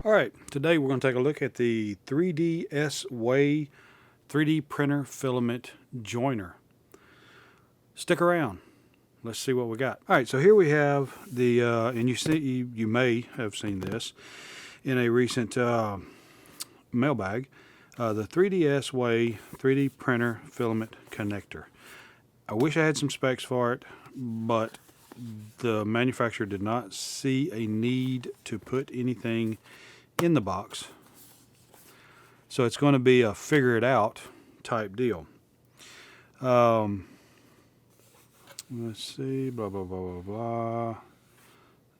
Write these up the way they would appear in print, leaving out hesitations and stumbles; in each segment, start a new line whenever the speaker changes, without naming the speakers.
Alright, today we're going to take a look at the 3DSWAY 3D printer filament joiner. Stick around. Let's see what we got. Alright, so here we have the, and you may have seen this in a recent mailbag, the 3DSWAY 3D printer filament connector. I wish I had some specs for it, but the manufacturer did not see a need to put anything in the box, so it's going to be a figure it out type deal. Let's see, blah blah blah blah blah.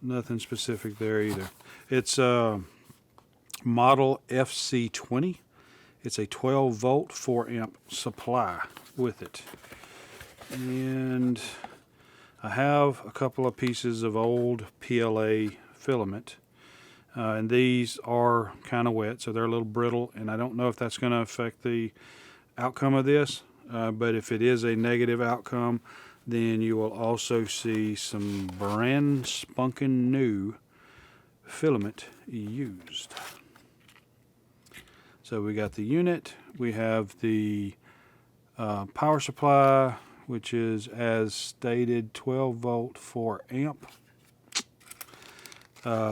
Nothing specific there either. It's model FC20. It's a 12 volt 4 amp supply with it, and I have a couple of pieces of old PLA filament. And these are kind of wet, so they're a little brittle, and I don't know if that's going to affect the outcome of this, but if it is a negative outcome, then you will also see some brand spunkin' new filament used. So we got the unit, we have the power supply, which is, as stated, 12 volt 4 amp.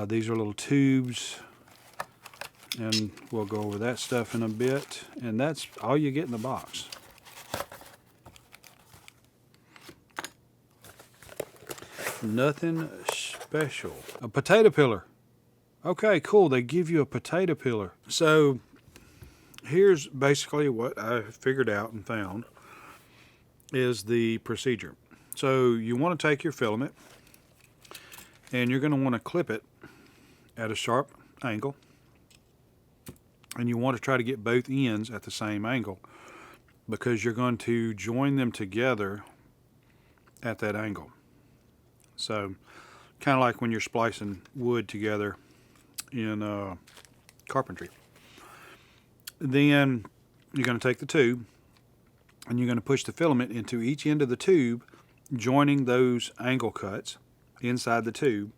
These are little tubes, and we'll go over that stuff in a bit, and that's all you get in the box. Nothing special. A potato peeler. Okay, cool, they give you a potato peeler. So here's basically what I figured out and found is the procedure. So you want to take your filament, and you're going to want to clip it at a sharp angle, and you want to try to get both ends at the same angle because you're going to join them together at that angle. So kind of like when you're splicing wood together in carpentry. Then you're going to take the tube and you're going to push the filament into each end of the tube, joining those angle cuts inside the tube.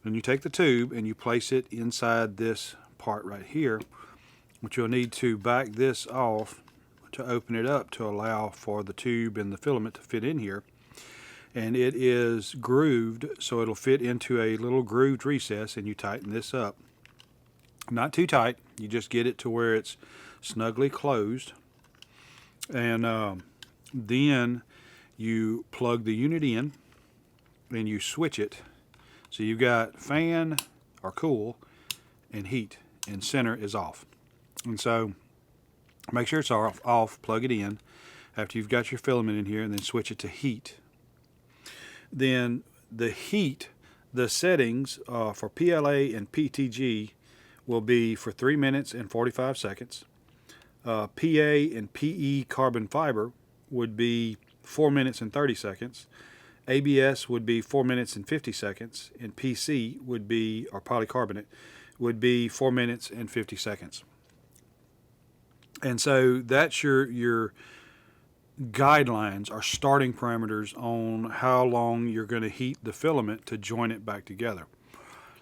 And you take the tube and you place it inside this part right here, which you'll need to back this off to open it up to allow for the tube and the filament to fit in here. And it is grooved, so it'll fit into a little grooved recess, and you tighten this up. Not too tight, you just get it to where it's snugly closed. And then you plug the unit in and you switch it. So you've got fan or cool and heat, and center is off. And so make sure it's off, plug it in after you've got your filament in here, and then switch it to heat. Then the heat, the settings for PLA and PTG will be for 3 minutes and 45 seconds. PA and PE carbon fiber would be 4 minutes and 30 seconds. ABS would be 4 minutes and 50 seconds, and PC would be, or polycarbonate, would be 4 minutes and 50 seconds. And so that's your guidelines, or starting parameters on how long you're going to heat the filament to join it back together.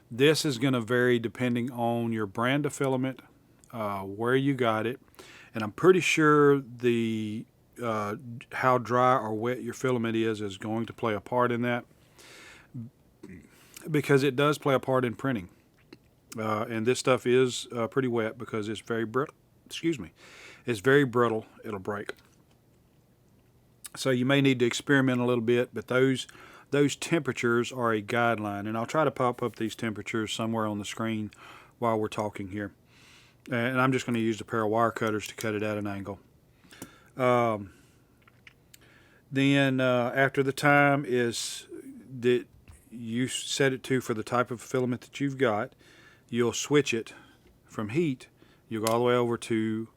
This is going to vary depending on your brand of filament, where you got it, and I'm pretty sure the how dry or wet your filament is going to play a part in that, because it does play a part in printing. And this stuff is pretty wet because it's very brittle. Excuse me, it's very brittle. It'll break. So you may need to experiment a little bit, but those temperatures are a guideline, and I'll try to pop up these temperatures somewhere on the screen while we're talking here. And I'm just going to use a pair of wire cutters to cut it at an angle. Then after the time is that you set it to for the type of filament that you've got, you'll switch it from heat. You'll go all the way over to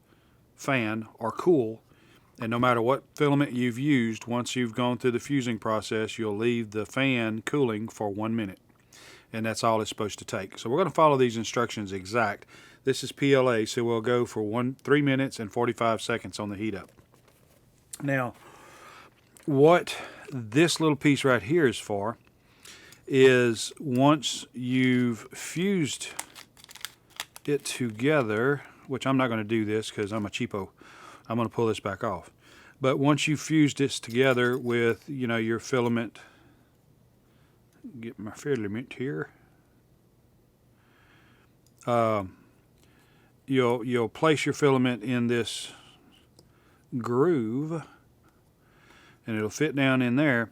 fan or cool, and no matter what filament you've used, once you've gone through the fusing process, you'll leave the fan cooling for 1 minute, and that's all it's supposed to take. So we're going to follow these instructions exact. This is PLA, so we'll go for 3 minutes and 45 seconds on the heat up. Now, what this little piece right here is for is once you've fused it together, which I'm not going to do this because I'm a cheapo, I'm going to pull this back off. But once you've fused this together with, you know, your filament, get my filament here, you'll place your filament in this groove, and it'll fit down in there,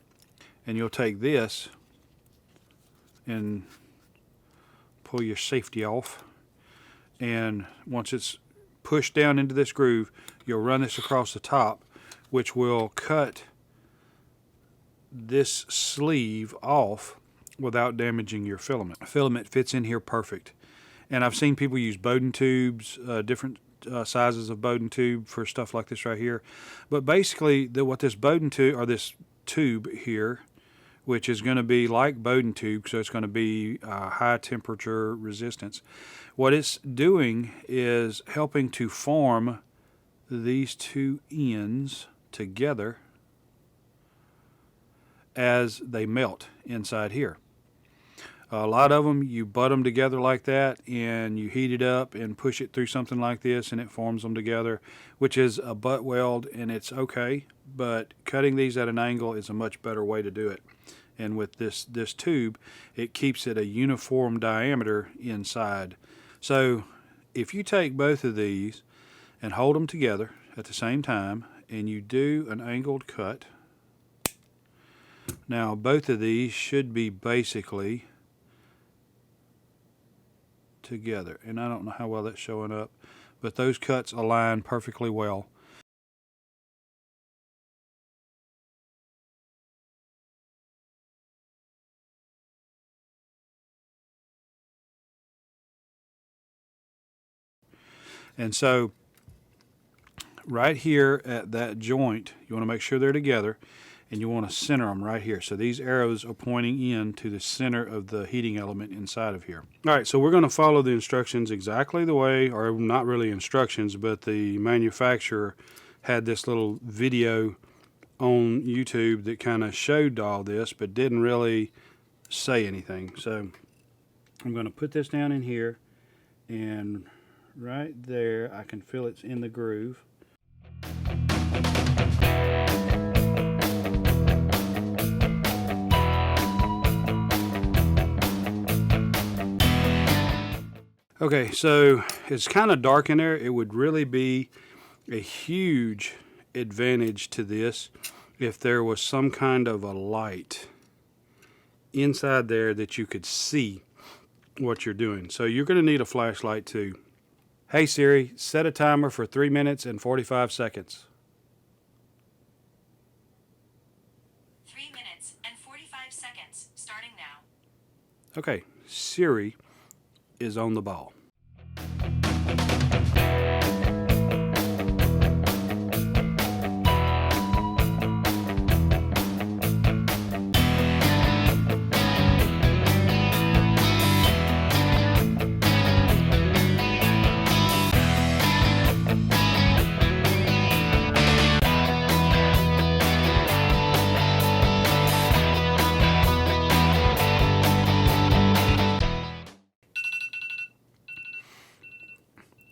and you'll take this and pull your safety off, and once it's pushed down into this groove, you'll run this across the top, which will cut this sleeve off without damaging your filament. Filament fits in here perfect. And I've seen people use Bowden tubes, different sizes of Bowden tube for stuff like this right here. But basically, what this Bowden tube, or this tube here, which is going to be like Bowden tube, so it's going to be high temperature resistance. What it's doing is helping to form these two ends together as they melt inside here. A lot of them, you butt them together like that, and you heat it up and push it through something like this, and it forms them together, which is a butt weld, and it's okay, but cutting these at an angle is a much better way to do it. And with this tube, it keeps it a uniform diameter inside. So if you take both of these and hold them together at the same time, and you do an angled cut, now both of these should be basically together, and I don't know how well that's showing up, but those cuts align perfectly well. And so right here at that joint, you want to make sure they're together, and you want to center them right here. So these arrows are pointing in to the center of the heating element inside of here. All right, so we're going to follow the instructions exactly the way, or not really instructions, but the manufacturer had this little video on YouTube that kind of showed all this, but didn't really say anything. So I'm going to put this down in here, and right there I can feel it's in the groove. Okay, so it's kind of dark in there. It would really be a huge advantage to this if there was some kind of a light inside there that you could see what you're doing. So you're going to need a flashlight too. Hey Siri, set a timer for 3 minutes and 45 seconds.
3 minutes and 45 seconds, starting now.
Okay, Siri is on the ball.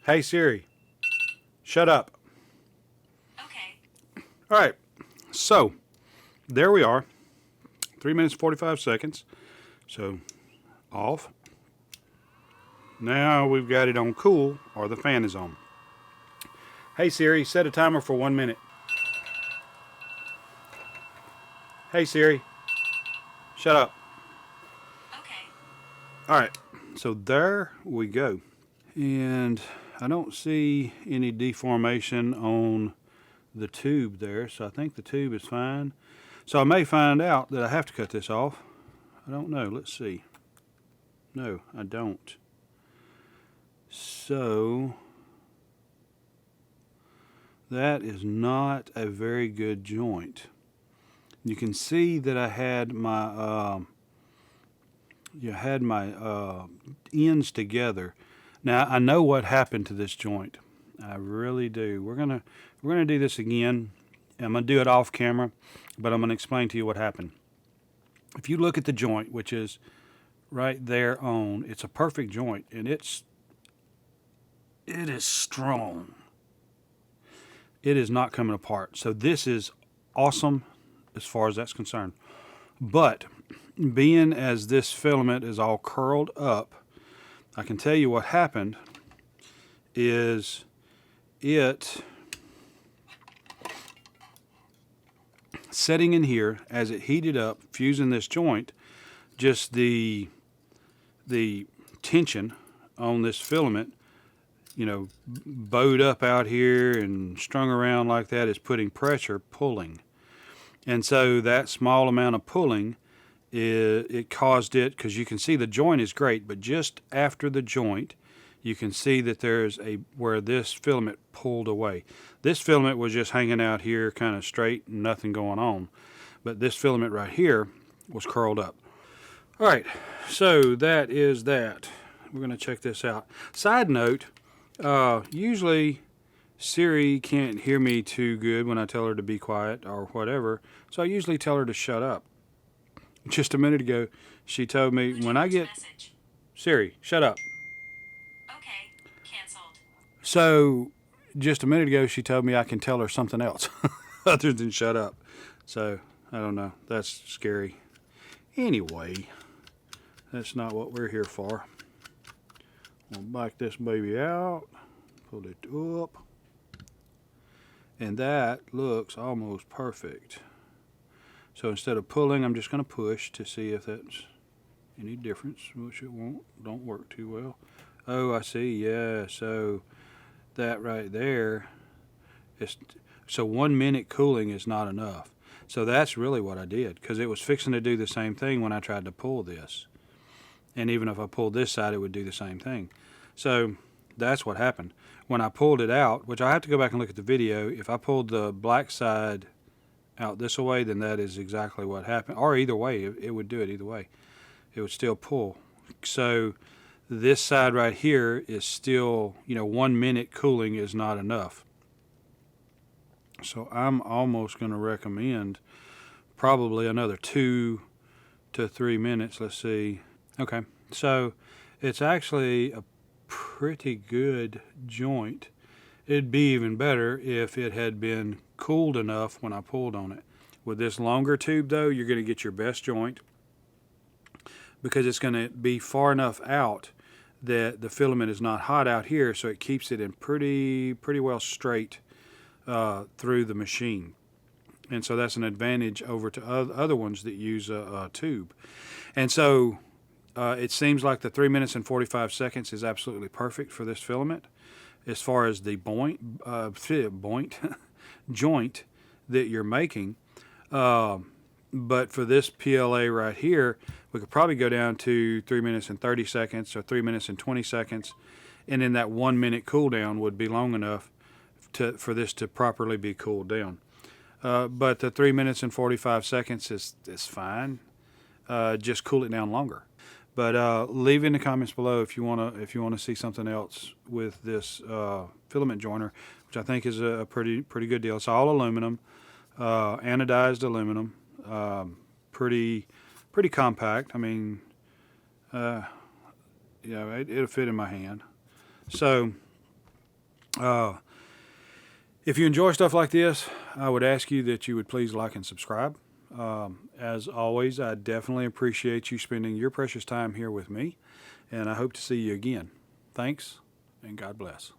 Hey Siri, shut up.
Okay.
All right, so there we are. 3 minutes 45 seconds. So off. Now we've got it on cool, or the fan is on. Hey Siri, set a timer for 1 minute. Hey Siri, shut up.
Okay.
All right, so there we go. And I don't see any deformation on the tube there, so I think the tube is fine. So I may find out that I have to cut this off. I don't know. Let's see. No, I don't. So that is not a very good joint. You can see that I had my ends together. Now I know what happened to this joint. I really do. We're gonna do this again. I'm gonna do it off camera, but I'm gonna explain to you what happened. If you look at the joint, which is right there on, it's a perfect joint, and it's it is strong. It is not coming apart. So this is awesome as far as that's concerned. But being as this filament is all curled up, I can tell you what happened is it setting in here as it heated up, fusing this joint, just the tension on this filament, you know, bowed up out here and strung around like that is putting pressure, pulling. And so that small amount of pulling, it caused it, because you can see the joint is great, but just after the joint, you can see that there's where this filament pulled away. This filament was just hanging out here kind of straight and nothing going on. But this filament right here was curled up. All right, so that is that. We're going to check this out. Side note, usually Siri can't hear me too good when I tell her to be quiet or whatever, so I usually tell her to shut up. Just a minute ago, she told me when I get...
Message.
Siri, shut up.
Okay, canceled.
So just a minute ago, she told me I can tell her something else other than shut up. So I don't know. That's scary. Anyway, that's not what we're here for. We'll back this baby out, pull it up, and that looks almost perfect. So instead of pulling, I'm just going to push to see if that's any difference, which it don't work too well. Oh, I see, yeah, so that right there is, so 1 minute cooling is not enough. So that's really what I did, because it was fixing to do the same thing when I tried to pull this. And even if I pulled this side, it would do the same thing. So that's what happened. When I pulled it out, which I have to go back and look at the video, if I pulled the black side out this way, then that is exactly what happened. Or either way, it would do it either way. It would still pull. So this side right here is still, 1 minute cooling is not enough. So I'm almost going to recommend probably another 2 to 3 minutes. Let's see. Okay, so it's actually a pretty good joint. It'd be even better if it had been cooled enough when I pulled on it. With this longer tube though, you're going to get your best joint because it's going to be far enough out that the filament is not hot out here, so it keeps it in pretty well straight through the machine. And so that's an advantage over to other ones that use a tube. And so it seems like the 3 minutes and 45 seconds is absolutely perfect for this filament as far as the joint that you're making. But for this PLA right here, we could probably go down to 3 minutes and 30 seconds or 3 minutes and 20 seconds. And then that 1 minute cool down would be long enough for this to properly be cooled down. But the 3 minutes and 45 seconds is fine. Just cool it down longer. But leave in the comments below if you wanna see something else with this filament joiner, which I think is a pretty good deal. It's all aluminum, anodized aluminum, pretty compact. I mean, it'll fit in my hand. So if you enjoy stuff like this, I would ask you that you would please like and subscribe. As always, I definitely appreciate you spending your precious time here with me, and I hope to see you again. Thanks, and God bless.